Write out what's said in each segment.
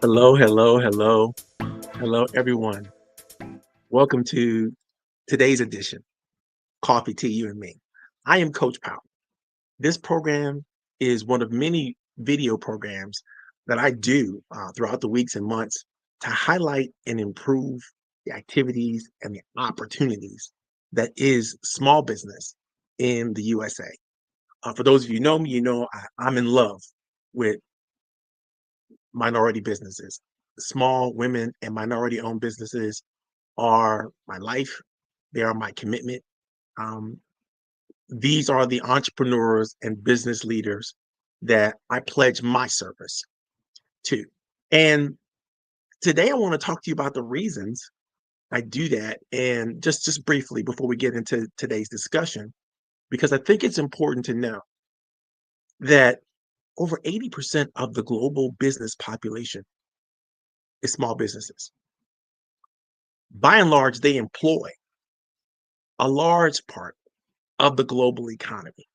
Hello, hello, hello, hello, everyone. Welcome to today's edition, Coffee, Tea, You and Me. I am Coach Powell. This program is one of many video programs that I do throughout the weeks and months to highlight and improve the activities and the opportunities that is small business in the USA. For those of you who know me, you know I'm in love with minority businesses. Small women and minority owned businesses are my life. They are my commitment. Um, these are the entrepreneurs and business leaders that I pledge my service to. And today I want to talk to you about the reasons I do that. And just briefly before we get into today's discussion, because I think it's important to know that over 80% of the global business population is small businesses. By and large, they employ a large part of the global economy.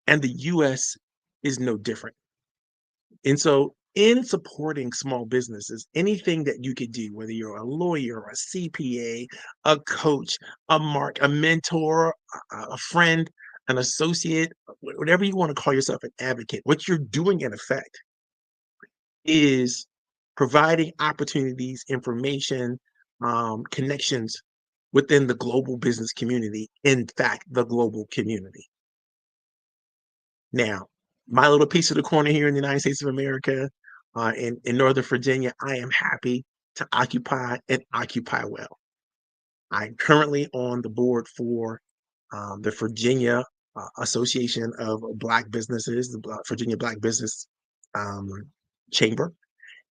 And the US is no different. And so, in supporting small businesses, anything that you could do, whether you're a lawyer, a CPA, a coach, a mentor, a friend, an associate, whatever you want to call yourself, an advocate, what you're doing in effect is providing opportunities, information, connections within the global business community. In fact, the global community. Now, my little piece of the corner here in the United States of America, in Northern Virginia, I am happy to occupy and occupy well. I'm currently on the board for the Virginia Association of Black Businesses, the Virginia Black Business um, Chamber,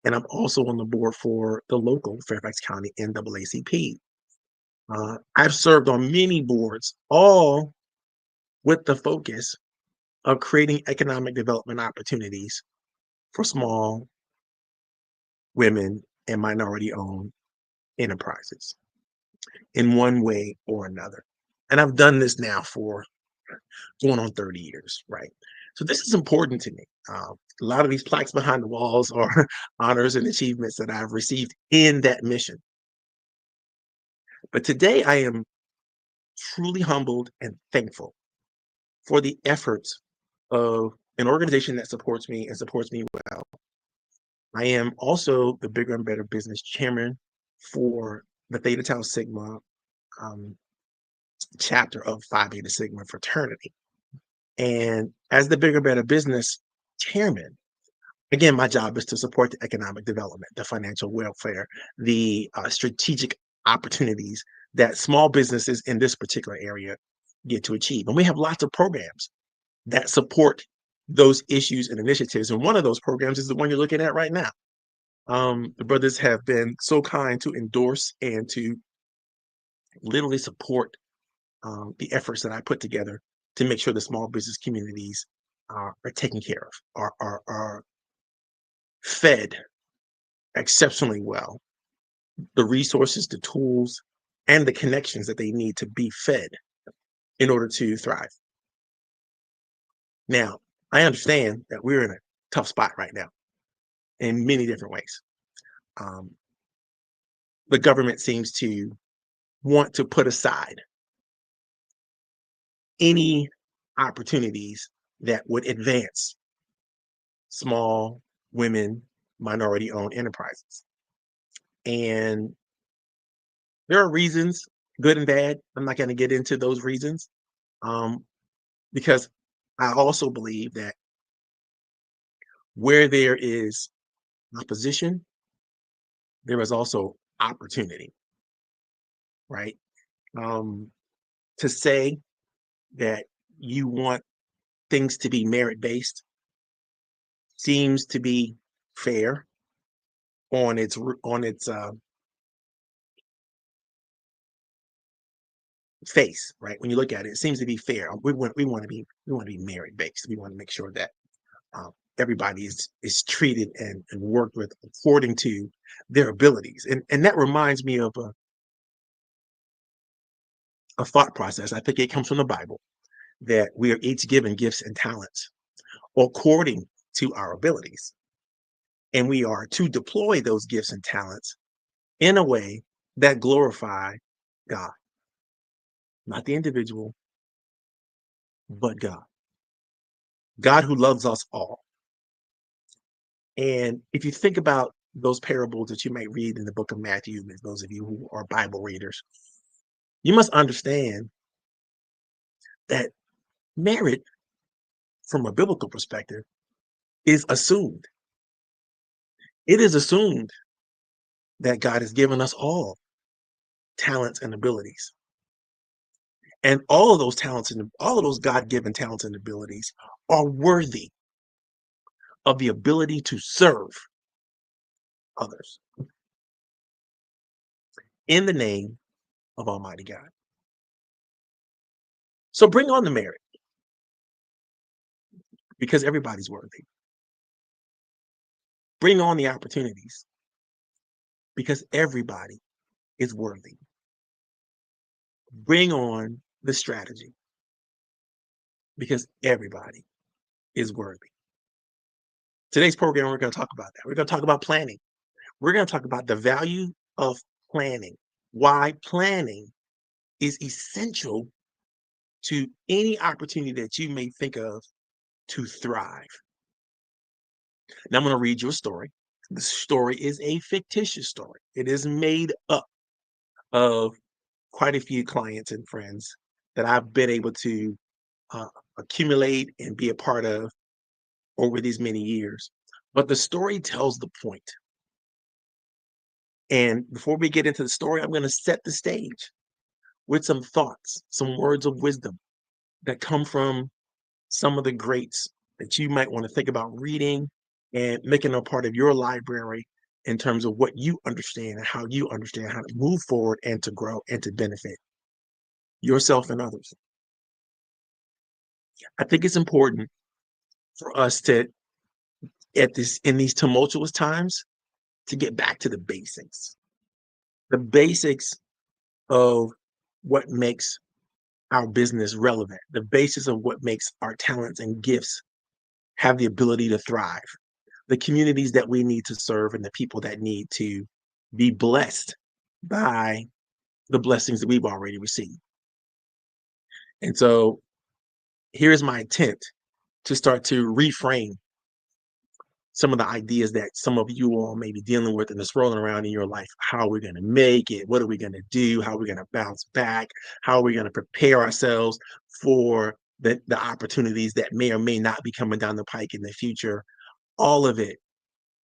and I'm also on the board for the local Fairfax County NAACP. I've served on many boards, all with the focus of creating economic development opportunities for small women and minority owned enterprises in one way or another. And I've done this now for going on 30 years, right? So this is important to me. A lot of these plaques behind the walls are honors and achievements that I've received in that mission. But today I am truly humbled and thankful for the efforts of an organization that supports me and supports me well. I am also the Bigger and Better Business Chairman for the Theta Tau Sigma um, chapter of Phi Beta Sigma fraternity. And as the Bigger Better Business Chairman, again, my job is to support the economic development, the financial welfare, the strategic opportunities that small businesses in this particular area get to achieve. And we have lots of programs that support those issues and initiatives. And one of those programs is the one you're looking at right now. The brothers have been so kind to endorse and to literally support the efforts that I put together to make sure the small business communities are taken care of, are fed exceptionally well, the resources, the tools, and the connections that they need to be fed in order to thrive. Now, I understand that we're in a tough spot right now in many different ways. Um, the government seems to want to put aside any opportunities that would advance small women, minority owned enterprises. And there are reasons, good and bad. I'm not going to get into those reasons um, because I also believe that where there is opposition, there is also opportunity, right? Um, to say that you want things to be merit based seems to be fair on its face, right? When you look at it, it seems to be fair. We want to be merit based. We want to make sure that everybody is treated and worked with according to their abilities. And that reminds me of a thought process. I think it comes from the Bible that we are each given gifts and talents according to our abilities, and we are to deploy those gifts and talents in a way that glorify God, not the individual, but God. God who loves us all. And if you think about those parables that you might read in the book of Matthew, those of you who are Bible readers, you must understand that merit, from a biblical perspective, is assumed. It is assumed that God has given us all talents and abilities. And all of those talents and all of those God-given talents and abilities are worthy of the ability to serve others in the name of Almighty God. So bring on the merit because everybody's worthy. Bring on the opportunities because everybody is worthy. Bring on the strategy because everybody is worthy. Today's program, we're going to talk about that. We're going to talk about planning. We're going to talk about the value of planning, why planning is essential to any opportunity that you may think of to thrive. Now, I'm going to read you a story. The story is a fictitious story. It is made up of quite a few clients and friends that I've been able to uh, accumulate and be a part of over these many years. But the story tells the point. And before we get into the story, I'm going to set the stage with some thoughts, some words of wisdom that come from some of the greats that you might want to think about reading and making a part of your library in terms of what you understand and how you understand how to move forward and to grow and to benefit yourself and others. I think it's important for us to, at this in these tumultuous times, to get back to the basics of what makes our business relevant, the basis of what makes our talents and gifts have the ability to thrive, the communities that we need to serve, and the people that need to be blessed by the blessings that we've already received. And so here's my attempt to start to reframe some of the ideas that some of you all may be dealing with and that's rolling around in your life. How are we going to make it? What are we going to do? How are we going to bounce back? How are we going to prepare ourselves for the opportunities that may or may not be coming down the pike in the future? All of it,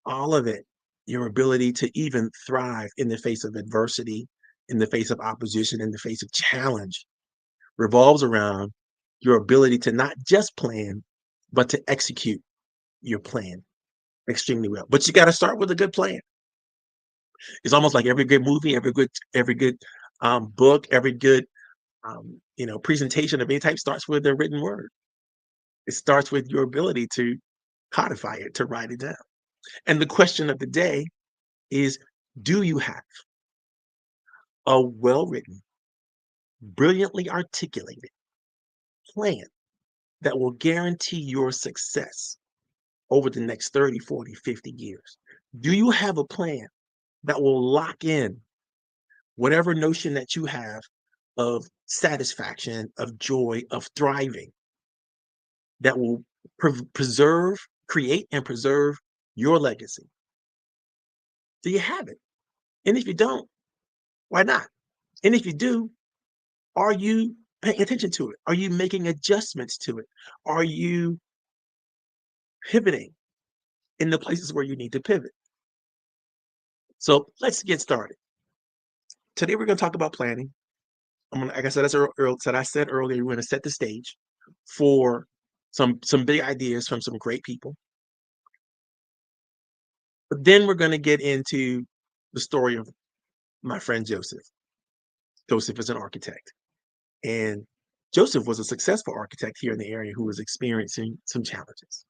all of it, your ability to even thrive in the face of adversity, in the face of opposition, in the face of challenge, revolves around your ability to not just plan, but to execute your plan extremely well. But you got to start with a good plan. It's almost like every good movie, every good book, every good presentation of any type starts with a written word. It starts with your ability to codify it, to write it down. And the question of the day is, do you have a well-written, brilliantly articulated plan that will guarantee your success over the next 30, 40, 50 years? Do you have a plan that will lock in whatever notion that you have of satisfaction, of joy, of thriving, that will preserve, create, and preserve your legacy? Do you have it? And if you don't, why not? And if you do, are you paying attention to it? Are you making adjustments to it? Are you pivoting in the places where you need to pivot? So let's get started. Today we're going to talk about planning. Like I said, I said earlier, we're going to set the stage for some big ideas from some great people. But then we're going to get into the story of my friend Joseph. Joseph is an architect, and Joseph was a successful architect here in the area who was experiencing some challenges.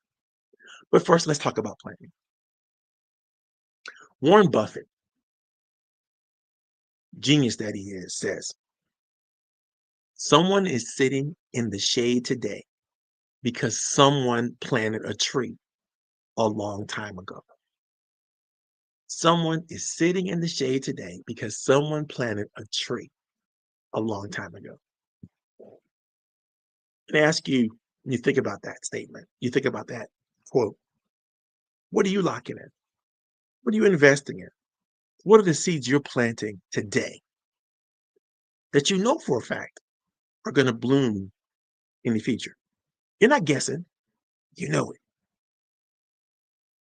But first, let's talk about planning. Warren Buffett, genius that he is, says, someone is sitting in the shade today because someone planted a tree a long time ago. Someone is sitting in the shade today because someone planted a tree a long time ago. And I ask you, when you think about that statement, you think about that quote, what are you locking in? What are you investing in? What are the seeds you're planting today that you know for a fact are going to bloom in the future? You're not guessing, you know it.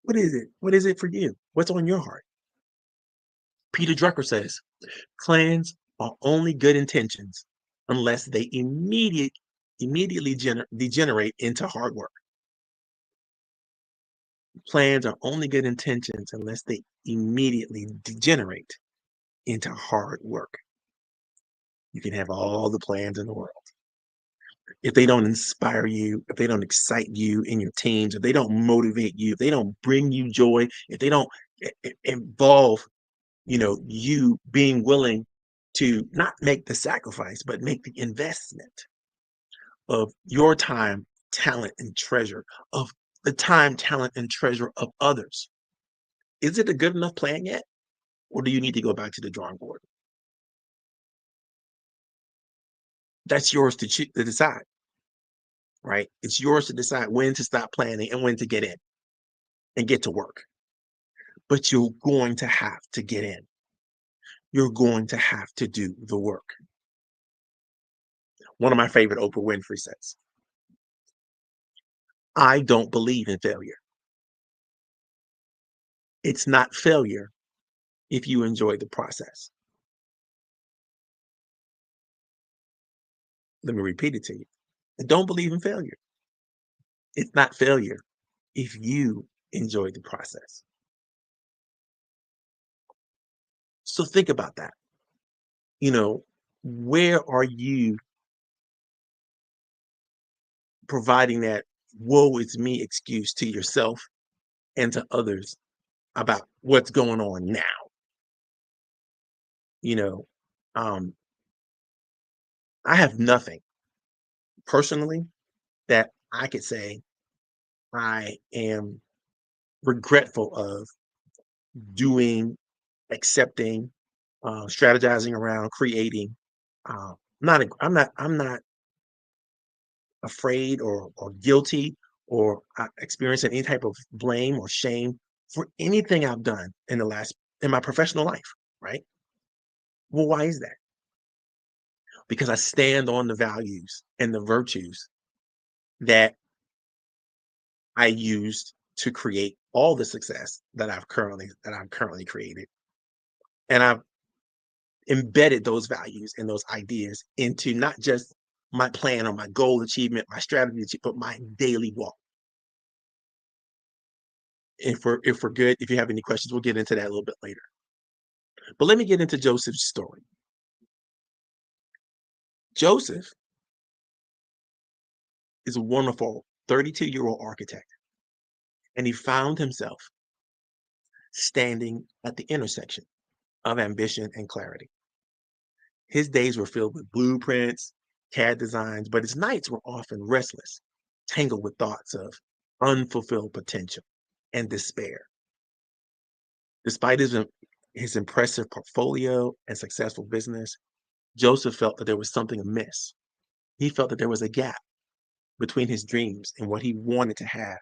What is it? What is it for you? What's on your heart? Peter Drucker says, plans are only good intentions unless they immediately degenerate into hard work. Plans are only good intentions unless they immediately degenerate into hard work. You can have all the plans in the world. If they don't inspire you, if they don't excite you in your teams, if they don't motivate you, if they don't bring you joy, if they don't involve, you being willing to not make the sacrifice, but make the investment of your time, talent, and treasure, of the time, talent, and treasure of others. Is it a good enough plan yet? Or do you need to go back to the drawing board? That's yours to decide, right? It's yours to decide when to stop planning and when to get in and get to work. But you're going to have to get in. You're going to have to do the work. One of my favorite Oprah Winfrey says, I don't believe in failure. It's not failure if you enjoy the process. Let me repeat it to you. I don't believe in failure. It's not failure if you enjoy the process. So think about that. Where are you providing that woe is me excuse to yourself and to others about what's going on now? You know, um, I have nothing personally that I could say I am regretful of doing, accepting, strategizing around, creating. I'm not afraid or guilty or experiencing any type of blame or shame for anything I've done in my professional life, right? Well, why is that? Because I stand on the values and the virtues that I used to create all the success that I've currently created. And I've embedded those values and those ideas into not just my plan or my goal achievement, my strategy, but my daily walk. If we're good, if you have any questions, we'll get into that a little bit later. But let me get into Joseph's story. Joseph is a wonderful 32-year-old architect, and he found himself standing at the intersection of ambition and clarity. His days were filled with blueprints, CAD designs, but his nights were often restless, tangled with thoughts of unfulfilled potential and despair. Despite his impressive portfolio and successful business, Joseph felt that there was something amiss. He felt that there was a gap between his dreams and what he wanted to have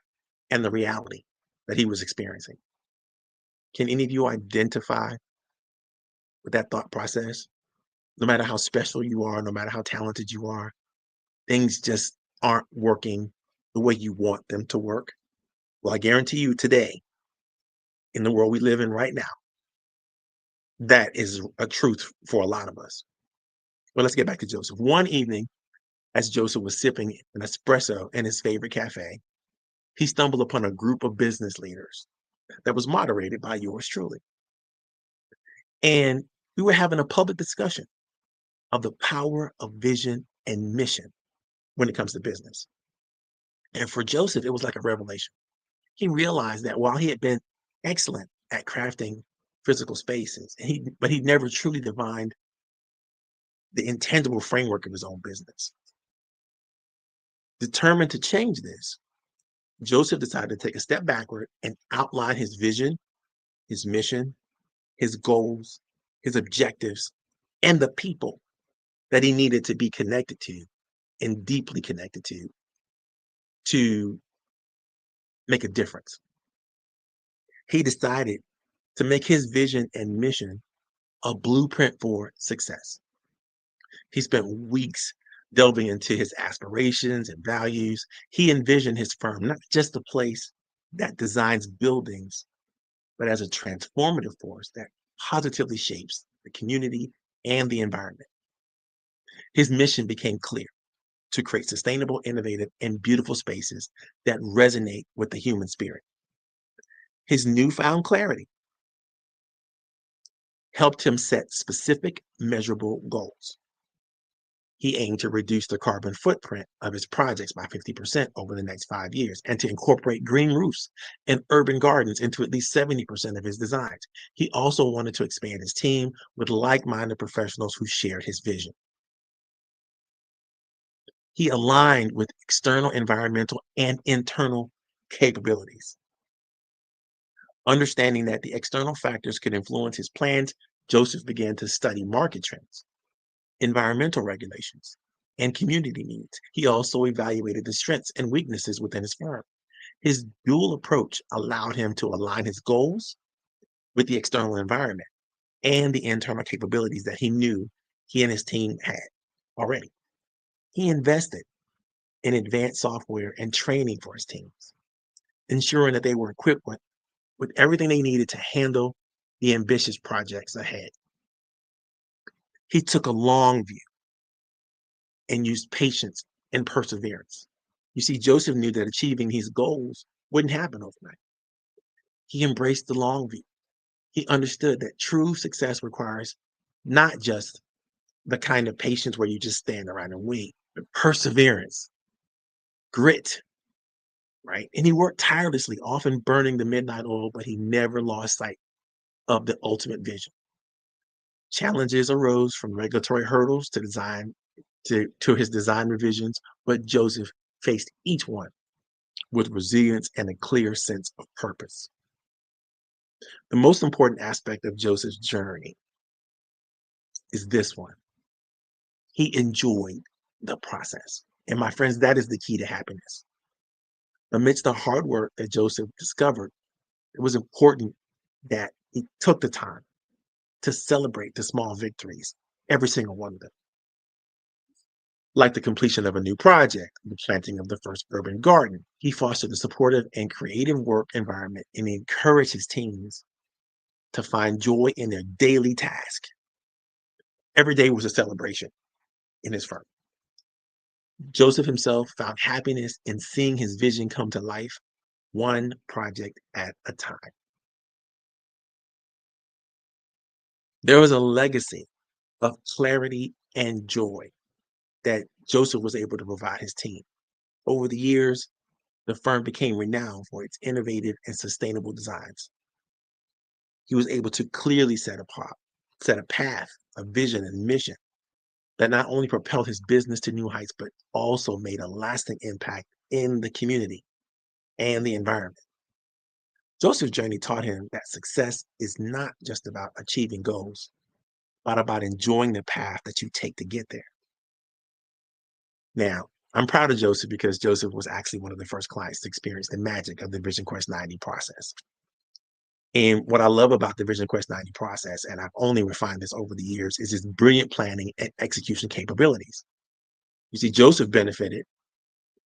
and the reality that he was experiencing. Can any of you identify with that thought process? No matter how special you are, no matter how talented you are, things just aren't working the way you want them to work. Well, I guarantee you today, in the world we live in right now, That is a truth for a lot of us. But let's get back to Joseph. One evening, as Joseph was sipping an espresso in his favorite cafe, he stumbled upon a group of business leaders that was moderated by yours truly. And we were having a public discussion of the power of vision and mission when it comes to business. And for Joseph, it was like a revelation. He realized that while he had been excellent at crafting physical spaces, but he never truly divined the intangible framework of his own business. Determined to change this, Joseph decided to take a step backward and outline his vision, his mission, his goals, his objectives, and the people that he needed to be connected to and deeply connected to make a difference. He decided to make his vision and mission a blueprint for success. He spent weeks delving into his aspirations and values. He envisioned his firm not just a place that designs buildings, but as a transformative force that positively shapes the community and the environment. His mission became clear: to create sustainable, innovative, and beautiful spaces that resonate with the human spirit. His newfound clarity helped him set specific, measurable goals. He aimed to reduce the carbon footprint of his projects by 50% over the next 5 years and to incorporate green roofs and urban gardens into at least 70% of his designs. He also wanted to expand his team with like minded professionals who shared his vision. He aligned with external environmental and internal capabilities. Understanding that the external factors could influence his plans, Joseph began to study market trends, environmental regulations, and community needs. He also evaluated the strengths and weaknesses within his firm. His dual approach allowed him to align his goals with the external environment and the internal capabilities that he knew he and his team had already. He invested in advanced software and training for his teams, ensuring that they were equipped with everything they needed to handle the ambitious projects ahead. He took a long view and used patience and perseverance. You see, Joseph knew that achieving his goals wouldn't happen overnight. He embraced the long view. He understood that true success requires not just the kind of patience where you just stand around and wait, but perseverance, grit, right? And he worked tirelessly, often burning the midnight oil, but he never lost sight of the ultimate vision. Challenges arose from regulatory hurdles to his design revisions, but Joseph faced each one with resilience and a clear sense of purpose. The most important aspect of Joseph's journey is this one: he enjoyed the process. And my friends, that is the key to happiness. Amidst the hard work that Joseph discovered, it was important that he took the time to celebrate the small victories, every single one of them, like the completion of a new project, the planting of the first urban garden. He fostered a supportive and creative work environment and encouraged his teams to find joy in their daily task. Every day was a celebration in his firm. Joseph himself found happiness in seeing his vision come to life, one project at a time. There was a legacy of clarity and joy that Joseph was able to provide his team. Over the years, the firm became renowned for its innovative and sustainable designs. He was able to clearly set a path, a vision, and mission that not only propelled his business to new heights, but also made a lasting impact in the community and the environment. Joseph's journey taught him that success is not just about achieving goals, but about enjoying the path that you take to get there. Now, I'm proud of Joseph because Joseph was actually one of the first clients to experience the magic of the VisionQuest 90 process. And what I love about the VisionQuest 90 process, and I've only refined this over the years, is his brilliant planning and execution capabilities. You see, Joseph benefited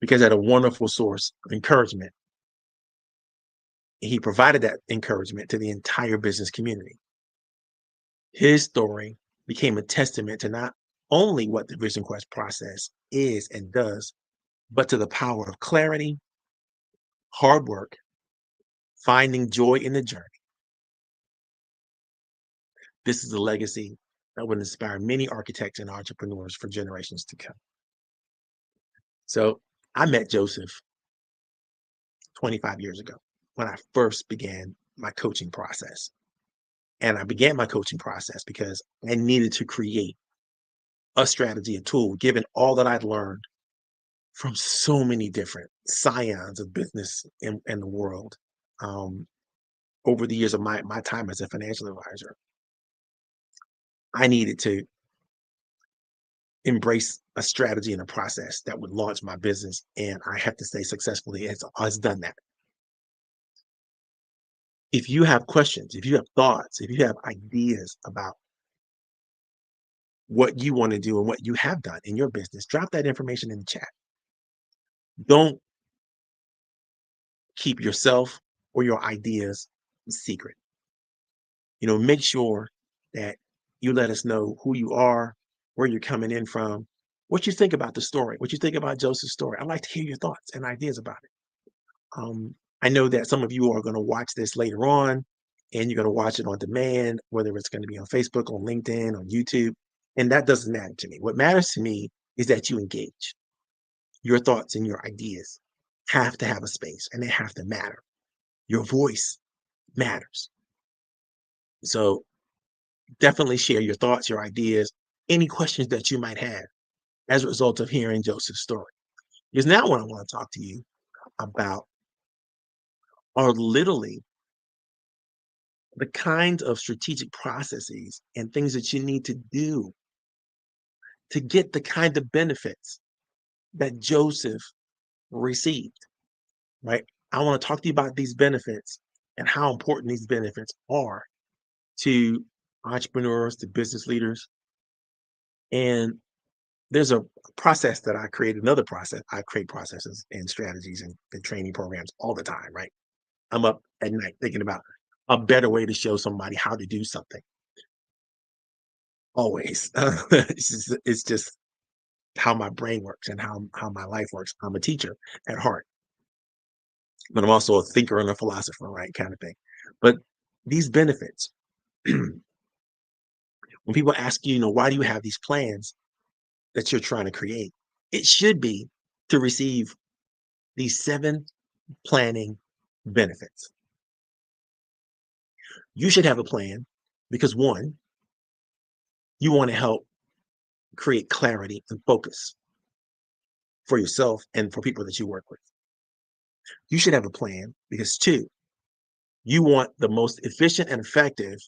because he had a wonderful source of encouragement. He provided that encouragement to the entire business community. His story became a testament to not only what the Vision Quest process is and does, but to the power of clarity, hard work, finding joy in the journey. This is a legacy that would inspire many architects and entrepreneurs for generations to come. So I met Joseph 25 years ago when I first began my coaching process. And I began my coaching process because I needed to create a strategy, a tool, given all that I'd learned from so many different scions of business in the world um, over the years of my time as a financial advisor. I needed to embrace a strategy and a process that would launch my business. And I have to say successfully has done that. If you have questions, if you have thoughts, if you have ideas about what you want to do and what you have done in your business, drop that information in the chat. Don't keep yourself or your ideas secret. Make sure that you let us know who you are, where you're coming in from, what you think about the story, what you think about Joseph's story. I'd like to hear your thoughts and ideas about it. Um, I know that some of you are going to watch this later on and you're going to watch it on demand, whether it's going to be on Facebook, on LinkedIn, on YouTube. And that doesn't matter to me. What matters to me is that you engage. Your thoughts and your ideas have to have a space and they have to matter. Your voice matters. So definitely share your thoughts, your ideas, any questions that you might have as a result of hearing Joseph's story. Because now what I want to talk to you about are literally the kinds of strategic processes and things that you need to do to get the kind of benefits that Joseph received, right? I want to talk to you about these benefits and how important these benefits are to entrepreneurs, to business leaders. And there's a process that I created, another process. I create processes and strategies and training programs all the time, right? I'm up at night thinking about a better way to show somebody how to do something. Always. It's just how my brain works and how my life works. I'm a teacher at heart, but I'm also a thinker and a philosopher, right? Kind of thing. But these benefits, when people ask you, why do you have these plans that you're trying to create? It should be to receive these 7 planning benefits. You should have a plan because one, you want to help create clarity and focus for yourself and for people that you work with. You should have a plan because two, you want the most efficient and effective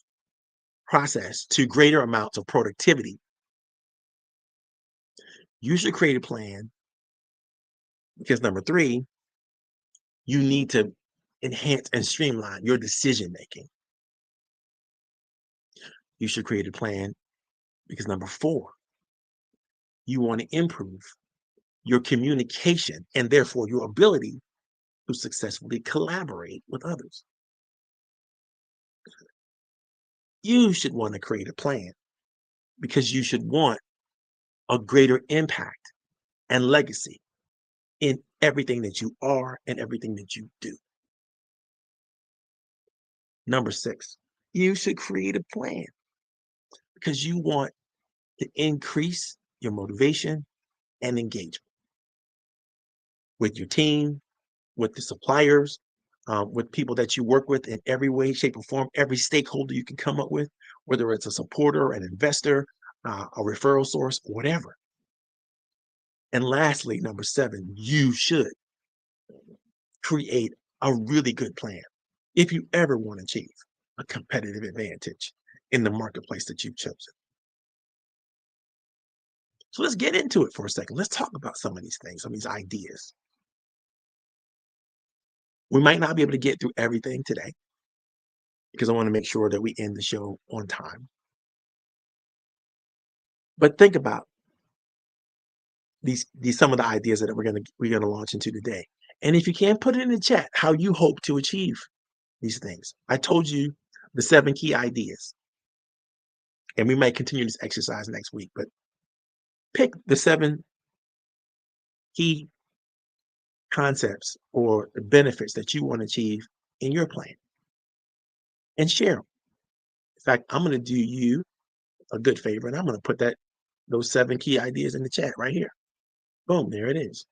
process to greater amounts of productivity. You should create a plan because number three, you need to enhance and streamline your decision making. You should create a plan because number four, you want to improve your communication and therefore your ability to successfully collaborate with others. You should want to create a plan because you should want a greater impact and legacy in everything that you are and everything that you do. Number six, you should create a plan because you want to increase your motivation and engagement with your team, with the suppliers, with people that you work with in every way, shape, or form, every stakeholder you can come up with, whether it's a supporter, an investor, a referral source, whatever. And lastly, number seven, you should create a really good plan if you ever want to achieve a competitive advantage in the marketplace that you've chosen. So let's get into it for a second. Let's talk about some of these things, some of these ideas. We might not be able to get through everything today because I want to make sure that we end the show on time. But think about these some of the ideas that we're gonna launch into today. And if you can, put it in the chat how you hope to achieve these things. I told you the 7 key ideas. And we might continue this exercise next week, but pick the 7 key concepts or the benefits that you want to achieve in your plan and share them. In fact, I'm going to do you a good favor and I'm going to put those 7 key ideas in the chat right here. Boom, there it is.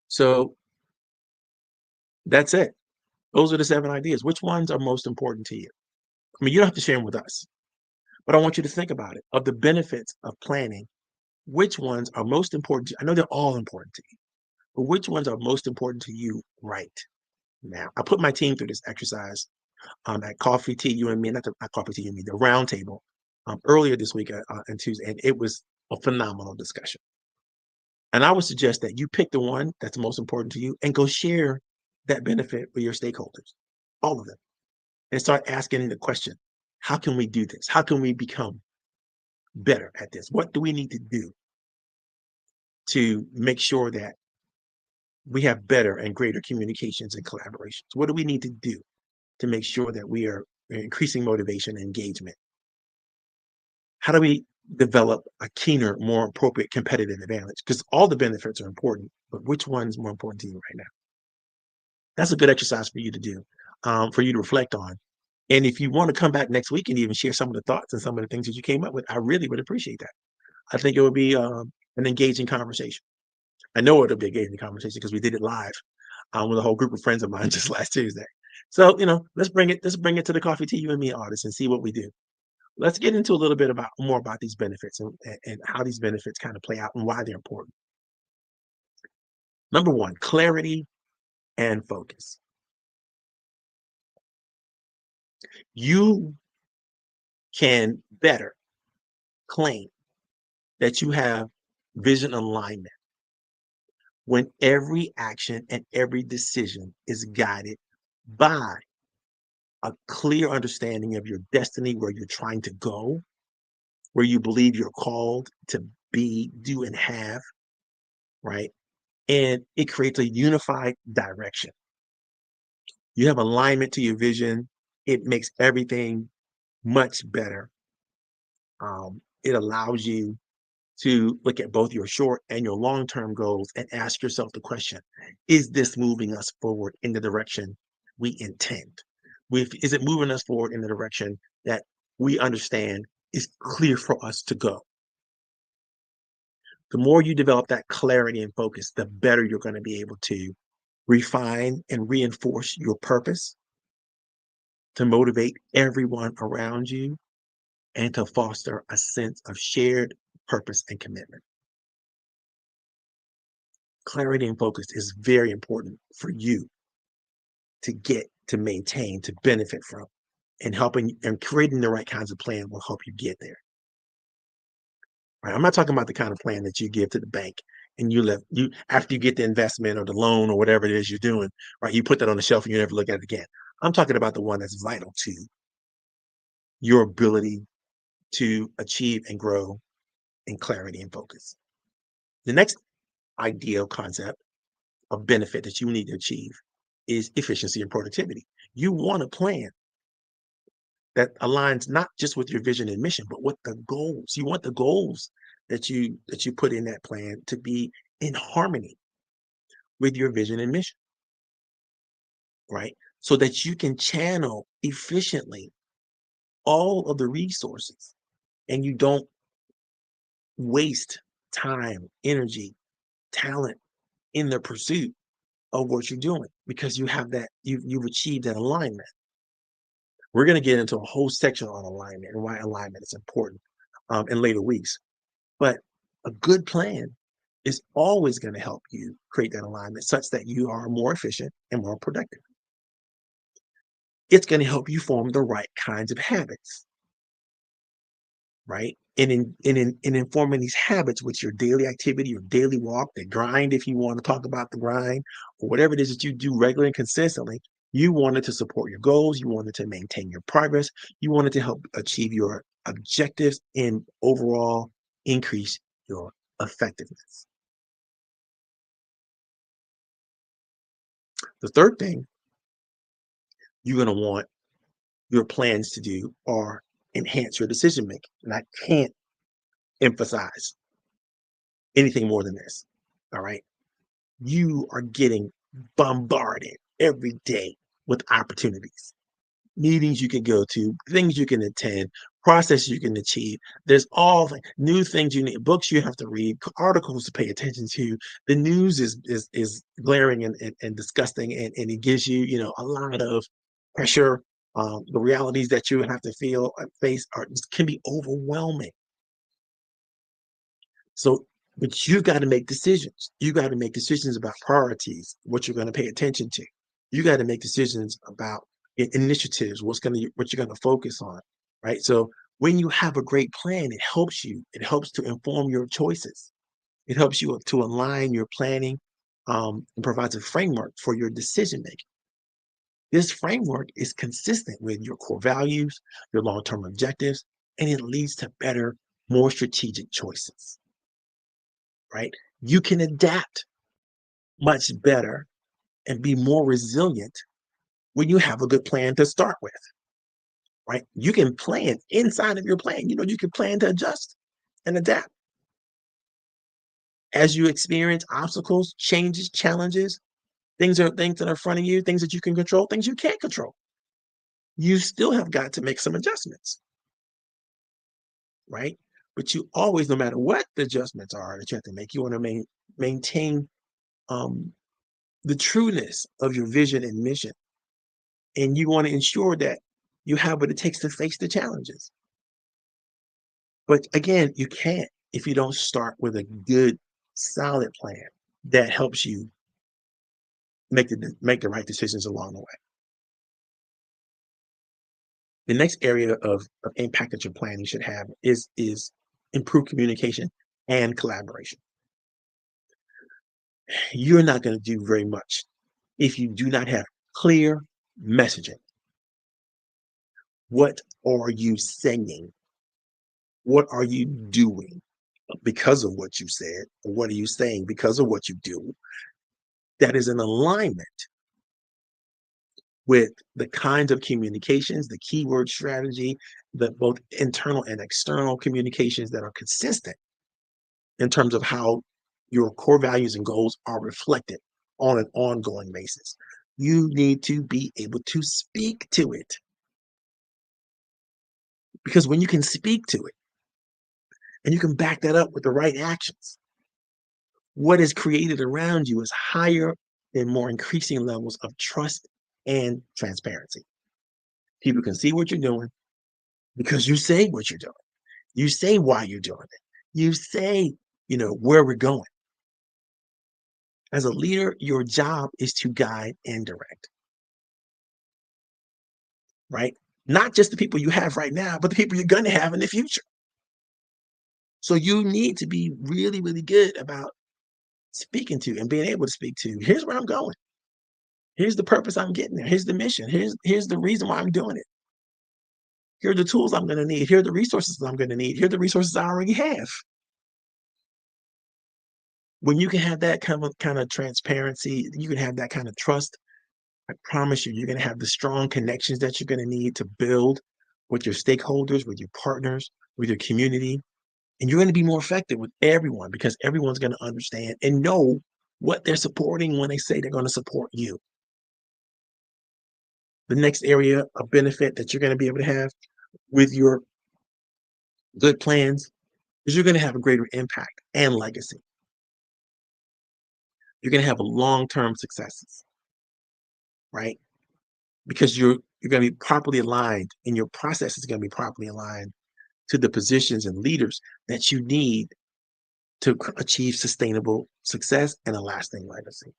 So that's it. Those are the 7 ideas. Which ones are most important to you? I mean, you don't have to share them with us, but I want you to think about it. Of the benefits of planning, which ones are most important to you? I know they're all important to you, but which ones are most important to you right now? I put my team through this exercise at Coffee Tea, You and Me, not Coffee Tea, You and Me, the round table earlier this week on Tuesday, and it was a phenomenal discussion. And I would suggest that you pick the one that's most important to you and go share that benefit with your stakeholders, all of them, and start asking the question, how can we do this? How can we become better at this? What do we need to do to make sure that we have better and greater communications and collaborations? What do we need to do to make sure that we are increasing motivation and engagement? How do we develop a keener, more appropriate competitive advantage? Because all the benefits are important, but which one's more important to you right now? That's a good exercise for you to do, for you to reflect on. And if you want to come back next week and even share some of the thoughts and some of the things that you came up with, I really would appreciate that. I think it would be an engaging conversation. I know it'll be a engaging conversation because we did it live with a whole group of friends of mine just last Tuesday. So, let's bring it to the Coffee Tea You and Me artists and see what we do. Let's get into a little bit more about these benefits and how these benefits kind of play out and why they're important. Number one, clarity and focus. You can better claim that you have vision alignment when every action and every decision is guided by a clear understanding of your destiny, where you're trying to go, where you believe you're called to be, do, and have, right? And it creates a unified direction. You have alignment to your vision. It makes everything much better. It allows you to look at both your short and your long-term goals and ask yourself the question, is this moving us forward in the direction we intend? Is it moving us forward in the direction that we understand is clear for us to go? The more you develop that clarity and focus, the better you're going to be able to refine and reinforce your purpose, to motivate everyone around you, and to foster a sense of shared purpose and commitment. Clarity and focus is very important for you to get, to maintain, to benefit from, and helping and creating the right kinds of plan will help you get there. Right? I'm not talking about the kind of plan that you give to the bank and you after you get the investment or the loan or whatever it is you're doing, right? You put that on the shelf and you never look at it again. I'm talking about the one that's vital to your ability to achieve and grow in clarity and focus. The next ideal concept of benefit that you need to achieve is efficiency and productivity. You want a plan that aligns not just with your vision and mission, but with the goals. You want the goals that you put in that plan to be in harmony with your vision and mission, right? So that you can channel efficiently all of the resources and you don't waste time, energy, talent in the pursuit of what you're doing because you have that, you've achieved that alignment. We're going to get into a whole section on alignment and why alignment is important in later weeks. But a good plan is always going to help you create that alignment such that you are more efficient and more productive. It's going to help you form the right kinds of habits, right? And in forming these habits with your daily activity, your daily walk, the grind, if you want to talk about the grind, or whatever it is that you do regularly and consistently, you want it to support your goals, you want it to maintain your progress, you want it to help achieve your objectives and overall increase your effectiveness. The third thing you're going to want your plans to do are enhance your decision making. And I can't emphasize anything more than this. All right. You are getting bombarded every day with opportunities, meetings you can go to, things you can attend, processes you can achieve. There's all new things you need, books you have to read, articles to pay attention to. The news is glaring and disgusting, and it gives you, a lot of pressure. The realities that you have to feel face can be overwhelming. So, but you got to make decisions. You got to make decisions about priorities, what you're going to pay attention to. You got to make decisions about initiatives, what you're going to focus on, right? So when you have a great plan, it helps you. It helps to inform your choices. It helps you to align your planning, and provides a framework for your decision making. This framework is consistent with your core values, your long-term objectives, and it leads to better, more strategic choices, right? You can adapt much better and be more resilient when you have a good plan to start with, right? You can plan inside of your plan. You can plan to adjust and adapt as you experience obstacles, changes, challenges. Things that are in front of you, things that you can control, things you can't control. You still have got to make some adjustments, right? But you always, no matter what the adjustments are that you have to make, you want to maintain um, the trueness of your vision and mission. And you want to ensure that you have what it takes to face the challenges. But again, you can't if you don't start with a good, solid plan that helps you make the right decisions along the way. The next area of impact that your planning should have is improved communication and collaboration. You're not going to do very much if you do not have clear messaging. What are you saying? What are you doing because of what you said? Or what are you saying because of what you do? That is in alignment with the kinds of communications, the keyword strategy, the both internal and external communications that are consistent in terms of how your core values and goals are reflected on an ongoing basis. You need to be able to speak to it, because when you can speak to it and you can back that up with the right actions, what is created around you is higher and more increasing levels of trust and transparency. People can see what you're doing because you say what you're doing. You say why you're doing it. You say, where we're going. As a leader, your job is to guide and direct, right? Not just the people you have right now, but the people you're going to have in the future. So you need to be really, really good about speaking to and being able to speak to. Here's where I'm going. Here's the purpose I'm getting there. Here's the mission. Here's the reason why I'm doing it. Here are the tools I'm going to need. Here are the resources I'm going to need. Here are the resources I already have. When you can have that kind of transparency, you can have that kind of trust, I promise you're going to have the strong connections that you're going to need to build with your stakeholders, with your partners, with your community. And you're going to be more effective with everyone because everyone's going to understand and know what they're supporting when they say they're going to support you. The next area of benefit that you're going to be able to have with your good plans is you're going to have a greater impact and legacy. You're going to have a long-term successes, right? Because you're going to be properly aligned and your process is going to be properly aligned to the positions and leaders that you need to achieve sustainable success and a lasting legacy.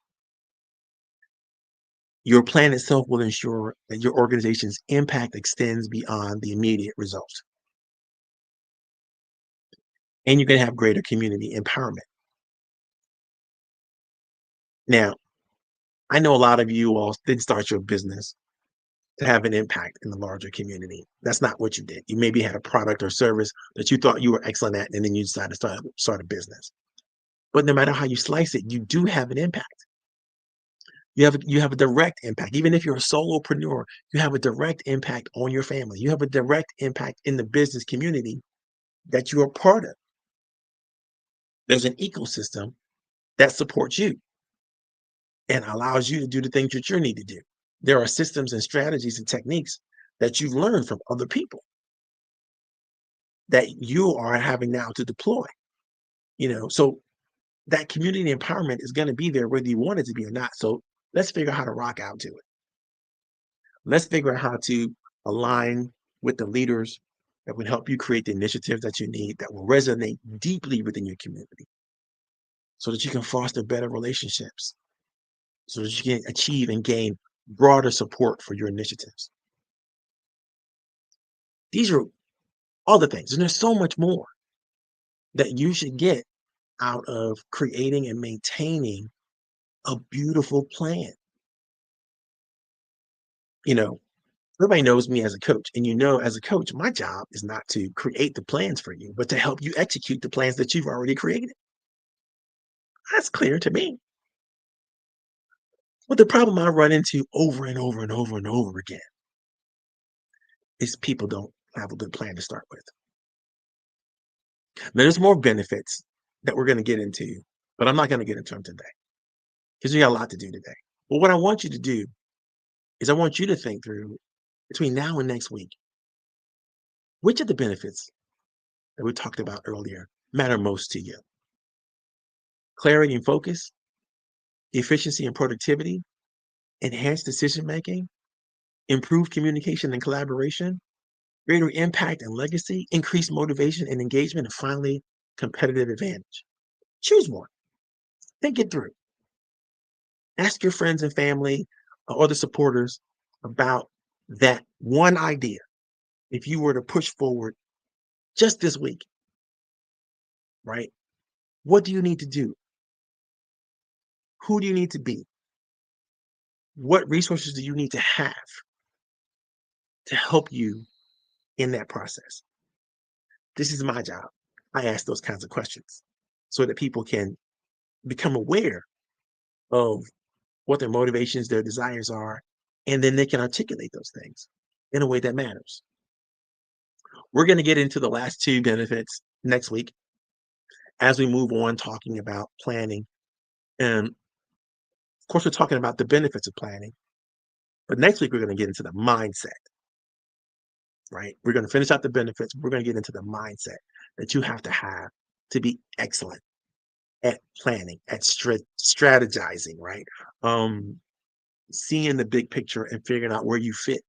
Your plan itself will ensure that your organization's impact extends beyond the immediate result. And you're going to have greater community empowerment. Now, I know a lot of you all didn't start your business to have an impact in the larger community. That's not what you did. You maybe had a product or service that you thought you were excellent at, and then you decided to start a business. But no matter how you slice it, you do have an impact. You have a direct impact. Even if you're a solopreneur, you have a direct impact on your family. You have a direct impact in the business community that you are part of. There's an ecosystem that supports you and allows you to do the things that you need to do. There are systems and strategies and techniques that you've learned from other people that you are having now to deploy. So that community empowerment is going to be there whether you want it to be or not. So let's figure out how to rock out to it. Let's figure out how to align with the leaders that would help you create the initiatives that you need that will resonate deeply within your community so that you can foster better relationships, so that you can achieve and gain broader support for your initiatives. These are all the things, and there's so much more that you should get out of creating and maintaining a beautiful plan. You know, Everybody knows me as a coach, and as a coach, my job is not to create the plans for you, but to help you execute the plans that you've already created. That's clear to me. But the problem I run into over and over and over and over again is people don't have a good plan to start with. Now, there's more benefits that we're going to get into, but I'm not going to get into them today because we got a lot to do today. But what I want you to do is I want you to think through between now and next week, which of the benefits that we talked about earlier matter most to you? Clarity and focus, efficiency and productivity, enhanced decision making, improved communication and collaboration, greater impact and legacy, increased motivation and engagement, and finally, competitive advantage. Choose one. Think it through. Ask your friends and family or other supporters about that one idea. If you were to push forward just this week, right? What do you need to do? Who do you need to be? What resources do you need to have to help you in that process? This is my job. I ask those kinds of questions so that people can become aware of what their motivations, their desires are, and then they can articulate those things in a way that matters. We're going to get into the last two benefits next week as we move on talking about planning. And of course, we're talking about the benefits of planning. But next week, we're going to get into the mindset, right? We're going to finish out the benefits. We're going to get into the mindset that you have to be excellent at planning, at strategizing, right? Seeing the big picture and figuring out where you fit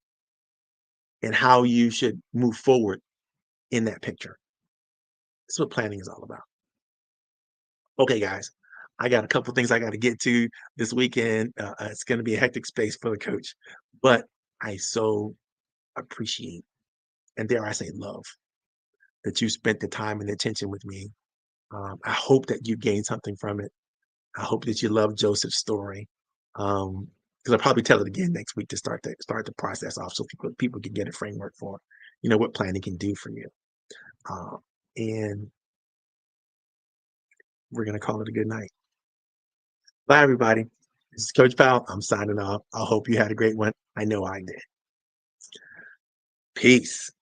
and how you should move forward in that picture. That's what planning is all about. Okay, guys, I got a couple things I got to get to this weekend. It's going to be a hectic space for the coach, but I so appreciate and dare I say love that you spent the time and attention with me. I hope that you gained something from it. I hope that you love Joseph's story. Because I'll probably tell it again next week to start the process off, so people can get a framework for, what planning can do for you. And we're gonna call it a good night. Bye, everybody. This is Coach Powell. I'm signing off. I hope you had a great one. I know I did. Peace.